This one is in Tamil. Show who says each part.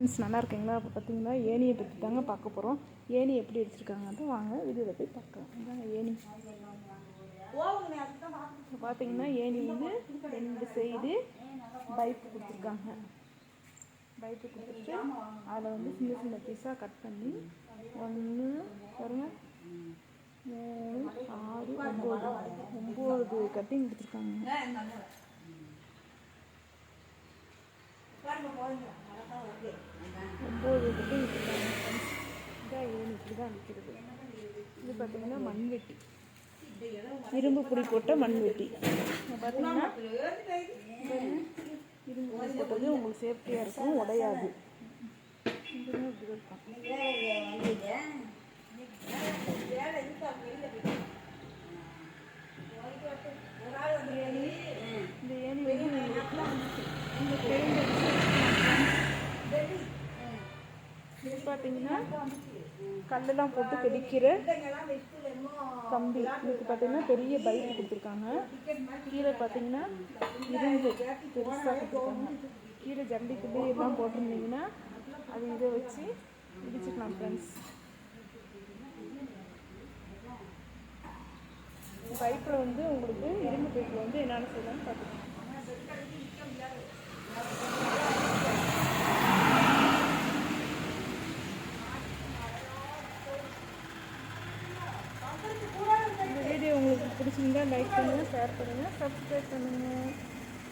Speaker 1: ஃப்ரெண்ட்ஸ் நல்லா இருக்கீங்களா? அப்போ பார்த்தீங்கன்னா ஏணியை பற்றி தாங்க பார்க்க போகிறோம். ஏணி எப்படி எடுத்துருக்காங்கன்ட்டு வாங்க வீடியோவில் போய் பார்க்கலாம். இதாங்க ஏணி. இப்போ பார்த்தீங்கன்னா ஏணி வந்து 2 சைடு பைப்பு கொடுத்துருக்காங்க. பைப்பு கொடுத்துட்டு அதில் வந்து சின்ன சின்ன பீஸாக கட் பண்ணி 1 பாருங்க 3 6 9 கட்டிங் கொடுத்துருக்காங்க. 9 கட்டிங் கொடுத்துருக்காங்க. இதான் ஏணி இப்படி தான் நிற்கிறது. இது பார்த்தீங்கன்னா மண்வெட்டி, இரும்பு புடி போட்ட மண்வெட்டி. பார்த்தீங்கன்னா இரும்பு புடி போட்டது உங்களுக்கு சேஃப்டியாக இருக்கும், உடையாது. இப்படி இருக்கும். இந்த ஏணி வந்து இது பார்த்தீங்கன்னா கல்லெல்லாம் போட்டு பிடிக்கிற கம்பி. இதுக்கு பார்த்தீங்கன்னா பெரிய பைப் கொடுத்துருக்காங்க. கீழே பார்த்தீங்கன்னா இரும்பு பெருசாக கொடுத்துருக்காங்க. கீழே ஜல்லி குள்ளி எல்லாம் போட்டிருந்தீங்கன்னா அது இதை வச்சு இடிச்சுக்கலாம் ஃப்ரெண்ட்ஸ். பைப்பில் வந்து உங்களுக்கு இரும்பு பைப்பில் வந்து என்னென்ன செய்யலாம்னு பார்த்துக்கலாம். இந்த வீடியோ உங்களுக்கு பிடிச்சிருந்தா லைக் பண்ணுங்கள், ஷேர் பண்ணுங்கள், சப்ஸ்கிரைப் பண்ணுங்கள்.